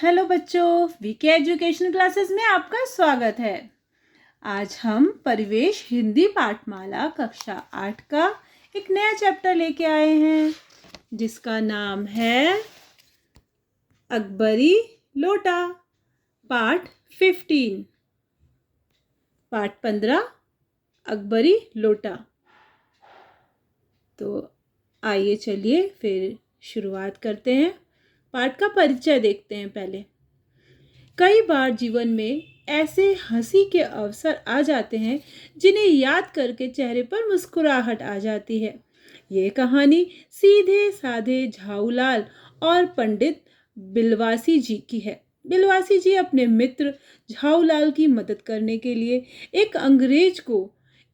Hello बच्चों, VK education classes में आपका स्वागत है। आज हम परिवेश हिंदी पाठमाला कक्षा 8 का एक नया चैप्टर लेके आए हैं जिसका नाम है अकबरी लोटा। पाठ 15 पाठ 15 अकबरी लोटा। तो आइए चलिए फिर शुरुआत करते हैं। पाठ का परिचय देखते हैं पहले। कई बार जीवन में ऐसे हंसी के अवसर आ जाते हैं जिन्हें याद करके चेहरे पर मुस्कुराहट आ जाती है। ये कहानी सीधे साधे झाऊलाल और पंडित बिलवासी जी की है। बिलवासी जी अपने मित्र झाऊलाल की मदद करने के लिए एक अंग्रेज को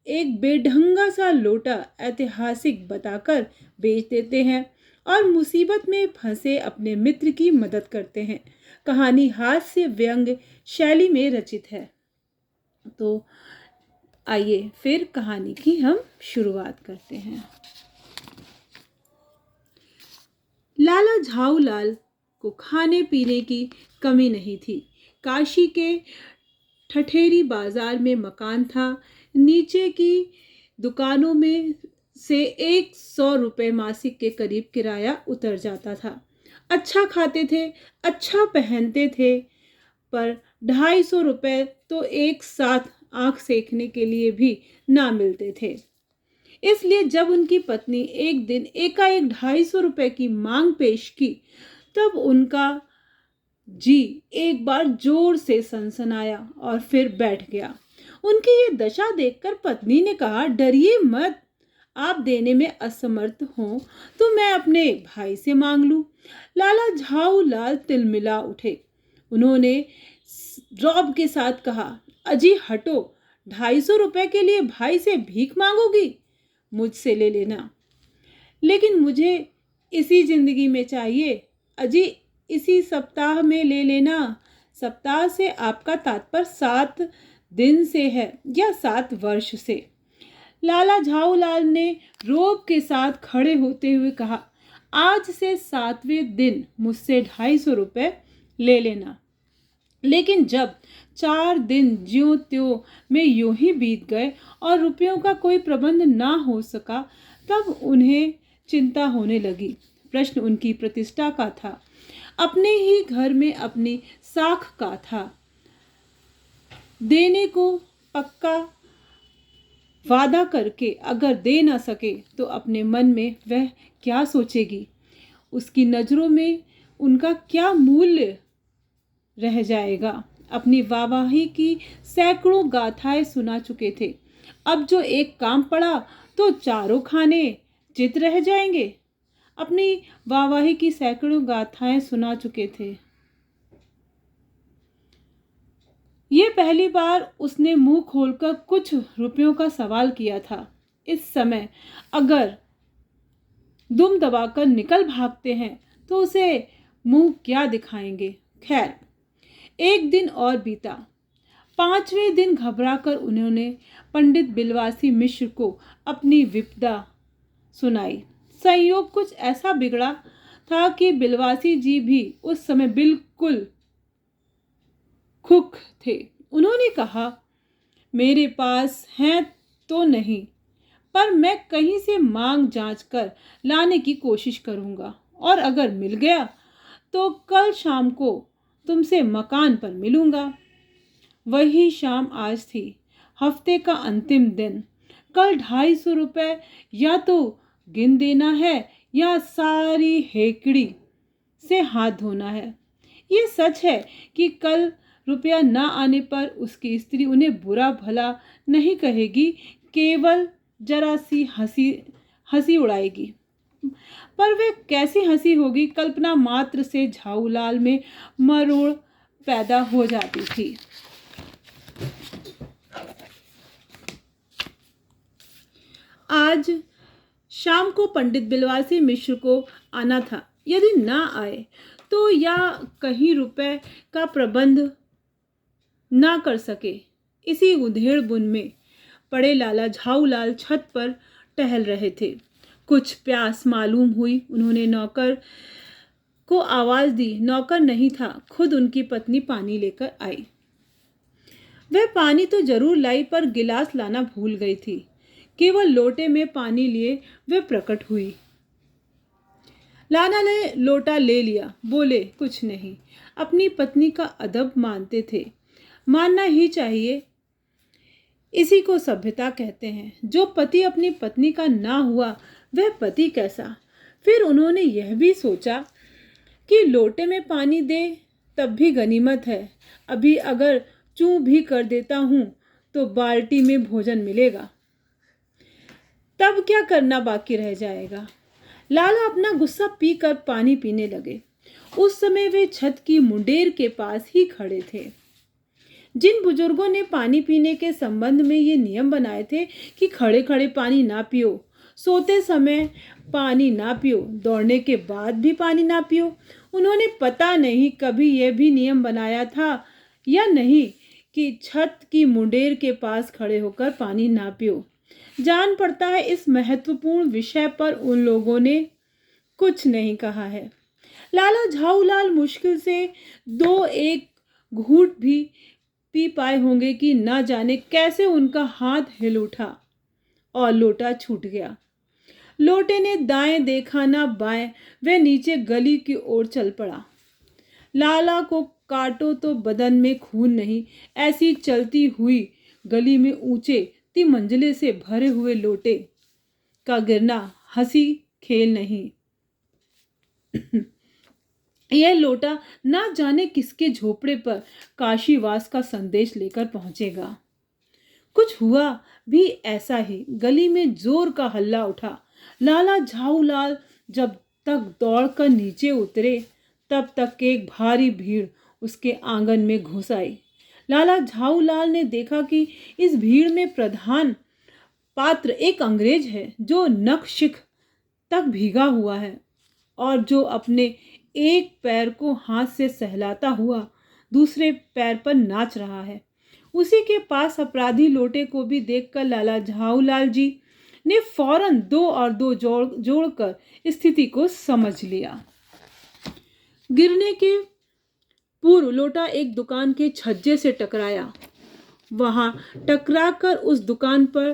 एक बेढंगा सा लोटा ऐतिहासिक बताकर बेच देते हैं और मुसीबत में फंसे अपने मित्र की मदद करते हैं। कहानी हास्य व्यंग्य शैली में रचित है। तो आइए फिर कहानी की हम शुरुआत करते हैं। लाला झाऊलाल को खाने पीने की कमी नहीं थी। काशी के ठठेरी बाजार में मकान था। नीचे की दुकानों में से 100 रुपये मासिक के करीब किराया उतर जाता था। अच्छा खाते थे, अच्छा पहनते थे, पर 250 रुपये तो एक साथ आंख सेकने के लिए भी ना मिलते थे। इसलिए जब उनकी पत्नी एक दिन एकाएक 250 रुपये की मांग पेश की तब उनका जी एक बार जोर से सनसनाया और फिर बैठ गया। उनकी ये दशा देखकर पत्नी ने कहा, डरिए मत, आप देने में असमर्थ हो तो मैं अपने भाई से मांग लूं। लाला झाऊलाल तिलमिला उठे। उन्होंने रौब के साथ कहा, अजी हटो, 250 रुपये के लिए भाई से भीख मांगोगी? मुझसे ले लेना, लेकिन मुझे इसी जिंदगी में चाहिए। अजी इसी सप्ताह में ले लेना। सप्ताह से आपका तात्पर्य 7 दिन से है या 7 वर्ष से? लाला झाऊलाल ने रोब के साथ खड़े होते हुए कहा, आज से 7वें दिन मुझसे 250 रुपये ले लेना। लेकिन जब 4 दिन ज्यों त्यों में यूं ही बीत गए और रुपयों का कोई प्रबंध ना हो सका तब उन्हें चिंता होने लगी। प्रश्न उनकी प्रतिष्ठा का था, अपने ही घर में अपनी साख का था। देने को पक्का वादा करके अगर दे ना सके तो अपने मन में वह क्या सोचेगी? उसकी नज़रों में उनका क्या मूल्य रह जाएगा? अपनी वाहवाही की सैकड़ों गाथाएं सुना चुके थे। अब जो एक काम पड़ा तो चारों खाने चित रह जाएंगे। अपनी वाहवाही की सैकड़ों गाथाएं सुना चुके थे। ये पहली बार उसने मुंह खोलकर कुछ रुपयों का सवाल किया था। इस समय अगर दुम दबाकर निकल भागते हैं तो उसे मुंह क्या दिखाएंगे? खैर, एक दिन और बीता। 5वें दिन घबराकर उन्होंने पंडित बिलवासी मिश्र को अपनी विपदा सुनाई। संयोग कुछ ऐसा बिगड़ा था कि बिलवासी जी भी उस समय बिल्कुल खुश थे। उन्होंने कहा, मेरे पास हैं तो नहीं, पर मैं कहीं से मांग जांच कर लाने की कोशिश करूंगा और अगर मिल गया तो कल शाम को तुमसे मकान पर मिलूंगा। वही शाम आज थी, हफ्ते का अंतिम दिन। कल 250 रुपये या तो गिन देना है या सारी हेकड़ी से हाथ धोना है। ये सच है कि कल रुपया ना आने पर उसकी स्त्री उन्हें बुरा भला नहीं कहेगी, केवल जरा सी हंसी उड़ाएगी। पर वह कैसी हंसी होगी, कल्पना मात्र से झाऊलाल में मरोड़ पैदा हो जाती थी। आज शाम को पंडित बिलवासी मिश्र को आना था। यदि ना आए तो या कहीं रुपए का प्रबंध ना कर सके। इसी उधेड़ बुन में पड़े लाला झाऊलाल छत पर टहल रहे थे। कुछ प्यास मालूम हुई। उन्होंने नौकर को आवाज़ दी। नौकर नहीं था, खुद उनकी पत्नी पानी लेकर आई। वह पानी तो जरूर लाई पर गिलास लाना भूल गई थी। केवल लोटे में पानी लिए वह प्रकट हुई। लाला ने लोटा ले लिया, बोले कुछ नहीं। अपनी पत्नी का अदब मानते थे, मानना ही चाहिए, इसी को सभ्यता कहते हैं। जो पति अपनी पत्नी का ना हुआ वह पति कैसा। फिर उन्होंने यह भी सोचा कि लोटे में पानी दे तब भी गनीमत है। अभी अगर चूं भी कर देता हूं तो बाल्टी में भोजन मिलेगा, तब क्या करना बाकी रह जाएगा। लाला अपना गुस्सा पीकर पानी पीने लगे। उस समय वे छत की मुंडेर के पास ही खड़े थे। जिन बुजुर्गों ने पानी पीने के संबंध में ये नियम बनाए थे कि खड़े खड़े पानी ना पियो, सोते समय पानी ना पियो, दौड़ने के बाद भी पानी ना पियो, उन्होंने पता नहीं कभी यह भी नियम बनाया था या नहीं कि छत की मुंडेर के पास खड़े होकर पानी ना पियो। जान पड़ता है इस महत्वपूर्ण विषय पर उन लोगों ने कुछ नहीं कहा है। लाला झाऊलाल मुश्किल से 2-1 घूंट भी पी पाए होंगे कि न जाने कैसे उनका हाथ हिल उठा और लोटा छूट गया। लोटे ने दाएं देखा ना बाएं, वह नीचे गली की ओर चल पड़ा। लाला को काटो तो बदन में खून नहीं, ऐसी चलती हुई गली में ऊंचे 3 मंजिले से भरे हुए लोटे का गिरना हंसी खेल नहीं। यह लोटा ना जाने किसके झोपड़े पर काशीवास का संदेश लेकर पहुंचेगा। कुछ हुआ भी ऐसा ही। गली में जोर का हल्ला उठा। लाला झाऊलाल जब तक दौड़कर नीचे उतरे तब तक एक भारी भीड़ उसके आंगन में घुस आई। लाला झाऊलाल ने देखा कि इस भीड़ में प्रधान पात्र एक अंग्रेज है जो नख-शिख तक भीगा हुआ है और जो अपने एक पैर को हाथ से सहलाता हुआ दूसरे पैर पर नाच रहा है। उसी के पास अपराधी लोटे को भी देखकर लाला झाऊलाल जी ने फौरन 2 और 2 जोड़कर स्थिति को समझ लिया। गिरने के पूर्व लोटा एक दुकान के छज्जे से टकराया। वहां टकराकर उस दुकान पर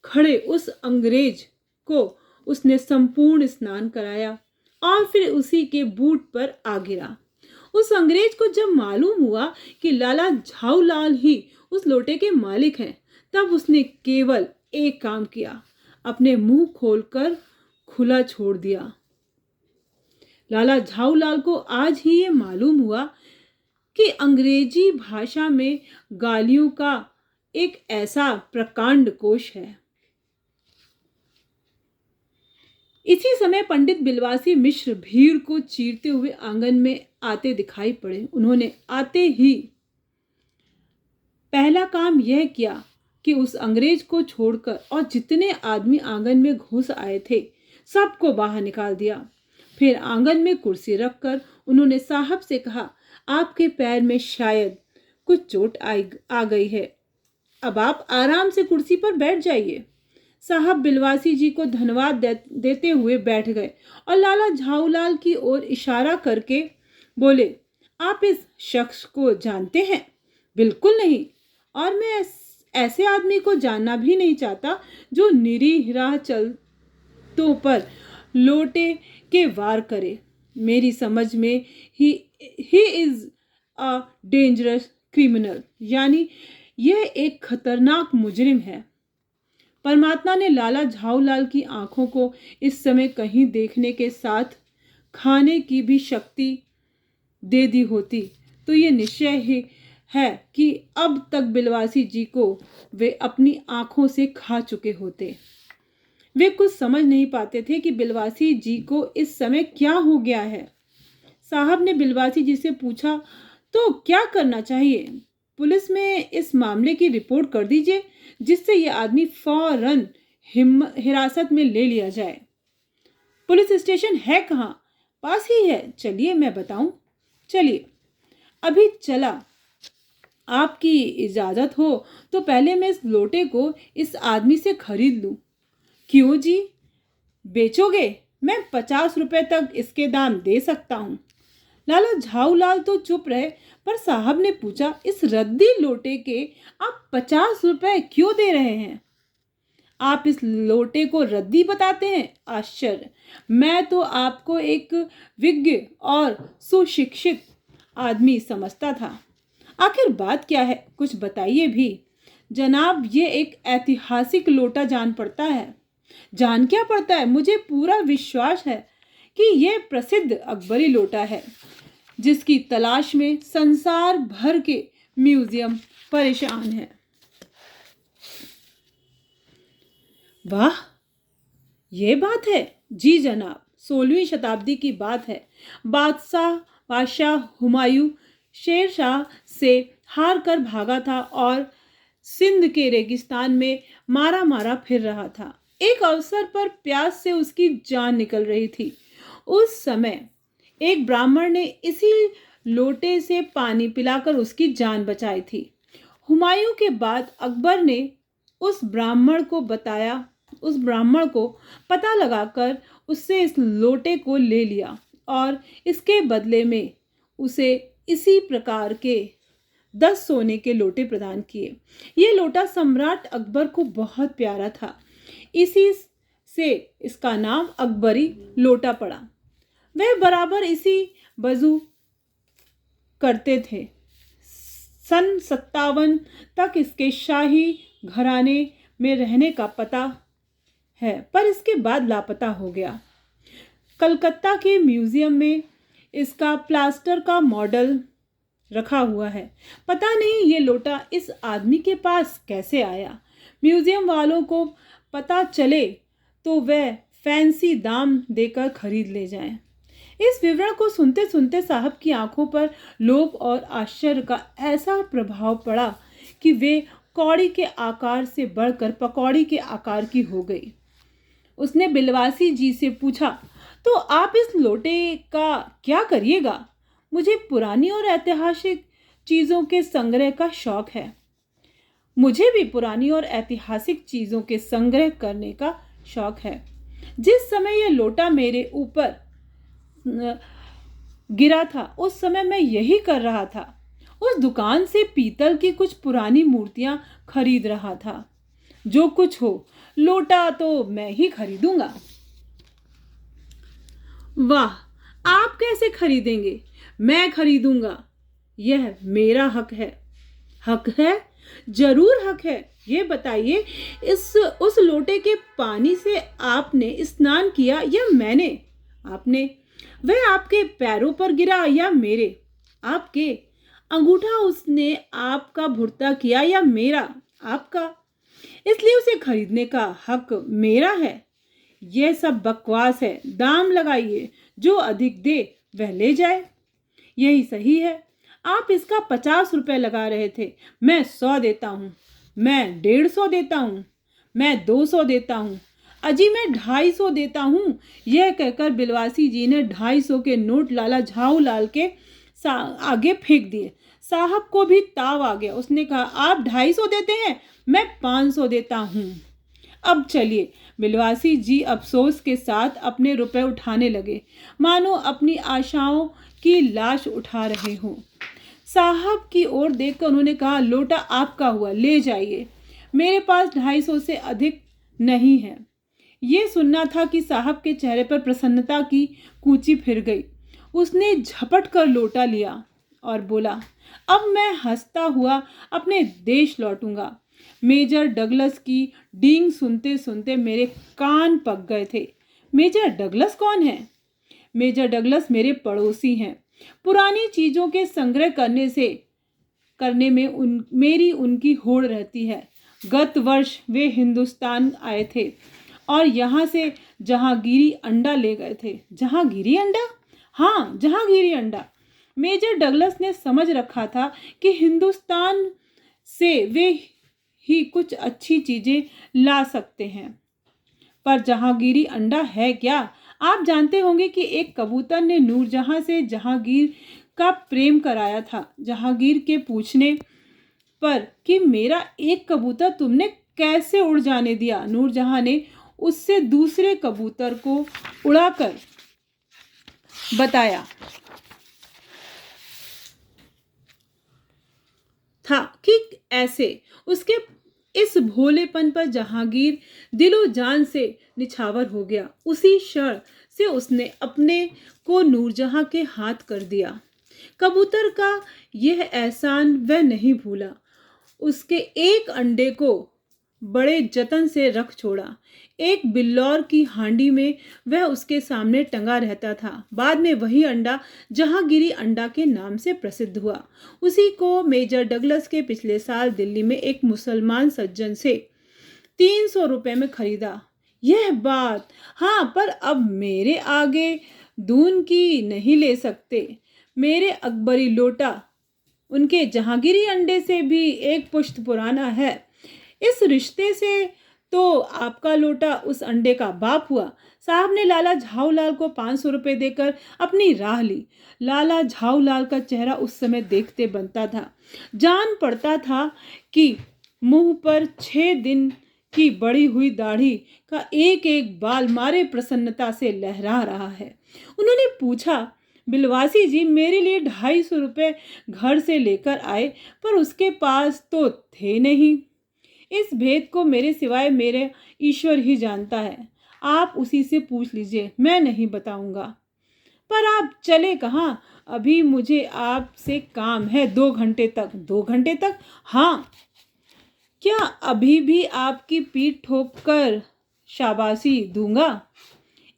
खड़े उस अंग्रेज को उसने संपूर्ण स्नान कराया और फिर उसी के बूट पर आ गिरा। उस अंग्रेज को जब मालूम हुआ कि लाला झाऊलाल ही उस लोटे के मालिक हैं, तब उसने केवल एक काम किया, अपने मुंह खोलकर खुला छोड़ दिया। लाला झाऊलाल को आज ही ये मालूम हुआ कि अंग्रेजी भाषा में गालियों का एक ऐसा प्रकांड कोश है। इसी समय पंडित बिलवासी मिश्र भीड़ को चीरते हुए आंगन में आते दिखाई पड़े। उन्होंने आते ही पहला काम यह किया कि उस अंग्रेज को छोड़कर और जितने आदमी आंगन में घुस आए थे सबको बाहर निकाल दिया। फिर आंगन में कुर्सी रखकर उन्होंने साहब से कहा, आपके पैर में शायद कुछ चोट आ गई है, अब आप आराम से कुर्सी पर बैठ जाइए। साहब बिलवासी जी को धन्यवाद देते हुए बैठ गए और लाला झाऊलाल की ओर इशारा करके बोले, आप इस शख्स को जानते हैं? बिल्कुल नहीं, और मैं ऐसे आदमी को जानना भी नहीं चाहता जो निरीह राह चलतों पर लोटे के वार करे। मेरी समझ में he is a dangerous criminal, यानी यह एक खतरनाक मुजरिम है। परमात्मा ने लाला झाऊलाल की आंखों को इस समय कहीं देखने के साथ खाने की भी शक्ति दे दी होती तो ये निश्चय ही है कि अब तक बिलवासी जी को वे अपनी आंखों से खा चुके होते। वे कुछ समझ नहीं पाते थे कि बिलवासी जी को इस समय क्या हो गया है। साहब ने बिलवासी जी से पूछा, तो क्या करना चाहिए? पुलिस में इस मामले की रिपोर्ट कर दीजिए जिससे यह आदमी फौरन हिरासत में ले लिया जाए। पुलिस स्टेशन है कहाँ? पास ही है, चलिए मैं बताऊं। चलिए अभी चला। आपकी इजाजत हो तो पहले मैं इस लोटे को इस आदमी से खरीद लूं। क्यों जी, बेचोगे? मैं 50 रुपए तक इसके दाम दे सकता हूं। लाला झाऊलाल तो चुप रहे, पर साहब ने पूछा, इस रद्दी लोटे के आप 50 रुपए क्यों दे रहे हैं? आप इस लोटे को रद्दी बताते हैं? आश्चर्य! मैं तो आपको एक विज्ञ और सुशिक्षित आदमी समझता था। आखिर बात क्या है, कुछ बताइए भी। जनाब, ये एक ऐतिहासिक लोटा जान पड़ता है। जान क्या पड़ता है? मुझे पूरा विश्वास है कि यह प्रसिद्ध अकबरी लोटा है, जिसकी तलाश में संसार भर के म्यूजियम परेशान हैं। वाह, ये बात है? जी जनाब, 16वीं शताब्दी की बात है। बादशाह हुमायूं शेरशाह से हार कर भागा था और सिंध के रेगिस्तान में मारा मारा फिर रहा था। एक अवसर पर प्यास से उसकी जान निकल रही थी। उस समय एक ब्राह्मण ने इसी लोटे से पानी पिलाकर उसकी जान बचाई थी। हुमायूं के बाद अकबर ने उस ब्राह्मण को पता लगाकर उससे इस लोटे को ले लिया और इसके बदले में उसे इसी प्रकार के 10 सोने के लोटे प्रदान किए। ये लोटा सम्राट अकबर को बहुत प्यारा था, इसी से इसका नाम अकबरी लोटा पड़ा। वह बराबर इसी वजू करते थे। सन 57 तक इसके शाही घराने में रहने का पता है, पर इसके बाद लापता हो गया। कलकत्ता के म्यूजियम में इसका प्लास्टर का मॉडल रखा हुआ है। पता नहीं ये लोटा इस आदमी के पास कैसे आया। म्यूजियम वालों को पता चले तो वह फैंसी दाम देकर खरीद ले जाएं। इस विवरण को सुनते सुनते साहब की आंखों पर लोभ और आश्चर्य का ऐसा प्रभाव पड़ा कि वे कौड़ी के आकार से बढ़कर पकौड़ी के आकार की हो गई। उसने बिलवासी जी से पूछा, तो आप इस लोटे का क्या करिएगा? मुझे पुरानी और ऐतिहासिक चीज़ों के संग्रह का शौक है। मुझे भी पुरानी और ऐतिहासिक चीज़ों के संग्रह करने का शौक है। जिस समय यह लोटा मेरे ऊपर गिरा था, उस समय मैं यही कर रहा था। उस दुकान से पीतल की कुछ पुरानी मूर्तियां खरीद रहा था। जो कुछ हो, लोटा तो मैं ही खरीदूंगा। वाह, आप कैसे खरीदेंगे? मैं खरीदूंगा। यह मेरा हक है। हक है? जरूर हक है। ये बताइए, उस लोटे के पानी से आपने स्नान किया या मैंने? आपने। वह आपके पैरों पर गिरा या मेरे? आपके। अंगूठा उसने आपका भुर्ता किया या मेरा? आपका। इसलिए उसे खरीदने का हक मेरा है। यह सब बकवास है। दाम लगाइए, जो अधिक दे वह ले जाए। यही सही है। आप इसका 50 रुपए लगा रहे थे। मैं 100 देता हूँ। मैं 150 देता हूँ। मैं 200 देता हूँ। अजी, मैं 250 देता हूँ। यह कहकर बिलवासी जी ने 250 के नोट लाला झाऊलाल के आगे फेंक दिए। साहब को भी ताव आ गया। उसने कहा, आप 250 देते हैं? मैं 500 देता हूँ। अब चलिए। बिलवासी जी अफसोस के साथ अपने रुपए उठाने लगे, मानो अपनी आशाओं की लाश उठा रहे हों। साहब की ओर देखकर उन्होंने कहा, लोटा आपका हुआ, ले जाइए। मेरे पास 250 से अधिक नहीं है। ये सुनना था कि साहब के चेहरे पर प्रसन्नता की कूंची फिर गई। उसने झपट कर लोटा लिया और बोला, अब मैं हंसता हुआ अपने देश लौटूंगा। मेजर डगलस की डींग सुनते सुनते मेरे कान पक गए थे। मेजर डगलस कौन है? मेजर डगलस मेरे पड़ोसी हैं। पुरानी चीज़ों के संग्रह करने में मेरी उनकी होड़ रहती है। गत वर्ष वे हिंदुस्तान आए थे और यहाँ से जहांगीरी अंडा ले गए थे। जहांगीरी अंडा? हाँ, जहांगीरी अंडा। मेजर डगलस ने समझ रखा था कि हिंदुस्तान से वे ही कुछ अच्छी चीज़ें ला सकते हैं, पर जहांगीरी अंडा है क्या? आप जानते होंगे कि एक कबूतर ने नूरजहां से जहांगीर का प्रेम कराया था। जहांगीर के पूछने पर कि मेरा एक कबूतर तुमने कैसे उड़ जाने दिया, नूरजहां ने उससे दूसरे कबूतर को उड़ाकर बताया। था कि ऐसे उसके इस भोलेपन पर जहांगीर दिलो जान से निछावर हो गया। उसी क्षण से उसने अपने को नूरजहां के हाथ कर दिया। कबूतर का यह एहसान वह नहीं भूला। उसके एक अंडे को बड़े जतन से रख छोड़ा। एक बिल्लौर की हांडी में वह उसके सामने टंगा रहता था। बाद में वही अंडा जहांगीरी अंडा के नाम से प्रसिद्ध हुआ। उसी को मेजर डगलस के पिछले साल दिल्ली में एक मुसलमान सज्जन से 300 रुपए में खरीदा। यह बात, हाँ, पर अब मेरे आगे दून की नहीं ले सकते। मेरे अकबरी लोटा उनके जहांगीरी अंडे से भी एक पुश्त पुराना है। इस रिश्ते से तो आपका लोटा उस अंडे का बाप हुआ। साहब ने लाला झाऊलाल को 500 रुपए देकर अपनी राह ली। लाला झाऊलाल का चेहरा उस समय देखते बनता था। जान पड़ता था कि मुंह पर 6 दिन की बड़ी हुई दाढ़ी का एक एक बाल मारे प्रसन्नता से लहरा रहा है। उन्होंने पूछा, बिलवासी जी, मेरे लिए 250 रुपए घर से लेकर आए, पर उसके पास तो थे नहीं। इस भेद को मेरे सिवाय मेरे ईश्वर ही जानता है। आप उसी से पूछ लीजिए, मैं नहीं बताऊंगा। पर आप चले कहाँ? अभी मुझे आपसे काम है 2 घंटे तक। 2 घंटे तक? हाँ। क्या अभी भी आपकी पीठ ठोक कर शाबाशी दूंगा?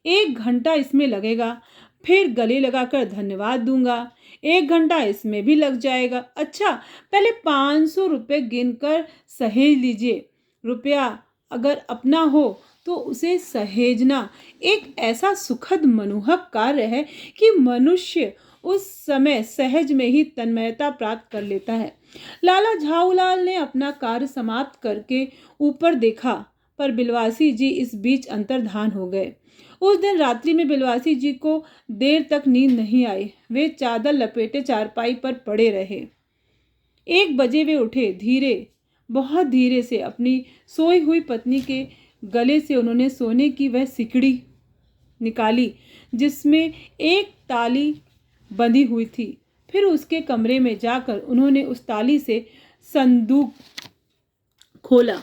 1 घंटा इसमें लगेगा, फिर गले लगाकर धन्यवाद दूंगा। 1 घंटा इसमें भी लग जाएगा। अच्छा, पहले 500 रुपये गिनकर सहेज लीजिए। रुपया अगर अपना हो तो उसे सहेजना एक ऐसा सुखद मनोहक कार्य है कि मनुष्य उस समय सहज में ही तन्मयता प्राप्त कर लेता है। लाला झाऊलाल ने अपना कार्य समाप्त करके ऊपर देखा, पर बिलवासी जी इस बीच अंतर्धान हो गए। उस दिन रात्रि में बिलवासी जी को देर तक नींद नहीं आई। वे चादर लपेटे चारपाई पर पड़े रहे। 1 बजे वे उठे। धीरे, बहुत धीरे से अपनी सोई हुई पत्नी के गले से उन्होंने सोने की वह सिकड़ी निकाली जिसमें एक ताली बंधी हुई थी। फिर उसके कमरे में जाकर उन्होंने उस ताली से संदूक खोला।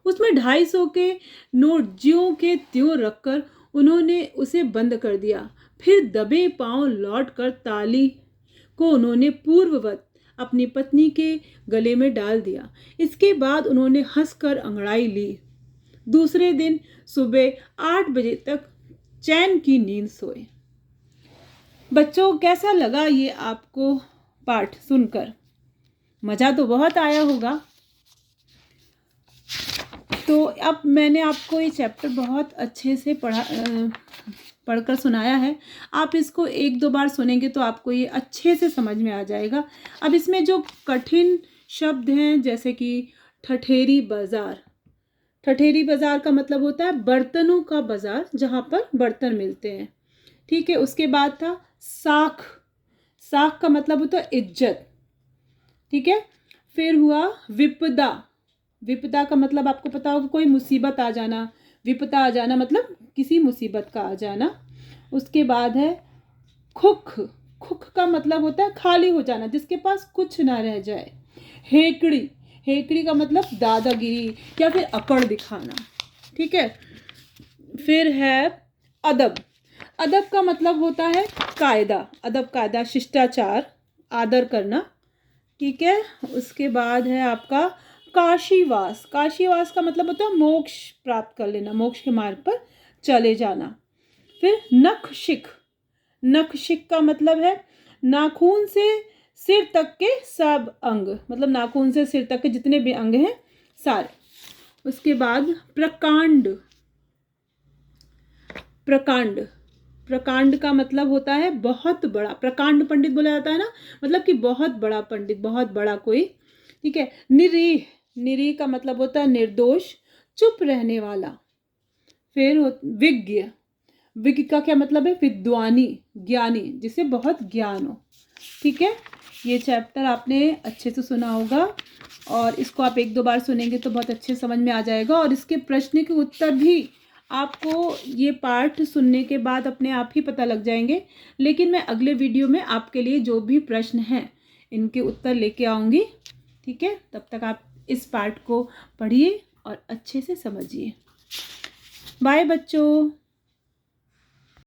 उसमें 250 के नोट ज्यों के त्यों रखकर उन्होंने उसे बंद कर दिया। फिर दबे पांव लौटकर ताली को उन्होंने पूर्ववत अपनी पत्नी के गले में डाल दिया। इसके बाद उन्होंने हंसकर अंगड़ाई ली। दूसरे दिन सुबह 8 बजे तक चैन की नींद सोए। बच्चों, कैसा लगा ये आपको पाठ सुनकर? मज़ा तो बहुत आया होगा। तो अब मैंने आपको ये चैप्टर बहुत अच्छे से पढ़कर सुनाया है। आप इसको 1-2 बार सुनेंगे तो आपको ये अच्छे से समझ में आ जाएगा। अब इसमें जो कठिन शब्द हैं, जैसे कि ठठेरी बाज़ार। ठठेरी बाज़ार का मतलब होता है बर्तनों का बाज़ार, जहाँ पर बर्तन मिलते हैं। ठीक है। उसके बाद था साख। साख का मतलब होता है इज्जत। ठीक है। फिर हुआ विपदा। विपदा का मतलब आपको पता होगा, कोई मुसीबत आ जाना। विपदा आ जाना मतलब किसी मुसीबत का आ जाना। उसके बाद है खुख। खुख का मतलब होता है खाली हो जाना, जिसके पास कुछ ना रह जाए। हेकड़ी। हेकड़ी का मतलब दादागिरी या फिर अकड़ दिखाना। ठीक है। फिर है अदब। अदब का मतलब होता है कायदा। अदब कायदा, शिष्टाचार, आदर करना। ठीक है। उसके बाद है आपका काशीवास। काशीवास का मतलब होता है मोक्ष प्राप्त कर लेना, मोक्ष के मार्ग पर चले जाना। फिर नखशिख। नखशिख का मतलब है नाखून से सिर तक के सब अंग, मतलब नाखून से सिर तक के जितने भी अंग हैं सारे। उसके बाद प्रकांड। प्रकांड। प्रकांड का मतलब होता है बहुत बड़ा। प्रकांड पंडित बोला जाता है ना, मतलब कि बहुत बड़ा पंडित, बहुत बड़ा कोई। ठीक है। निरीह। निरीह का मतलब होता है निर्दोष, चुप रहने वाला। फिर विज्ञ। विज्ञ का क्या मतलब है? विद्वानी, ज्ञानी, जिसे बहुत ज्ञान हो। ठीक है। ये चैप्टर आपने अच्छे से सुना होगा और इसको आप 1-2 बार सुनेंगे तो बहुत अच्छे समझ में आ जाएगा। और इसके प्रश्न के उत्तर भी आपको ये पाठ सुनने के बाद अपने आप ही पता लग जाएंगे, लेकिन मैं अगले वीडियो में आपके लिए जो भी प्रश्न हैं इनके उत्तर लेके आऊँगी। ठीक है, तब तक आप इस पाठ को पढ़िए और अच्छे से समझिए। बाय बच्चों।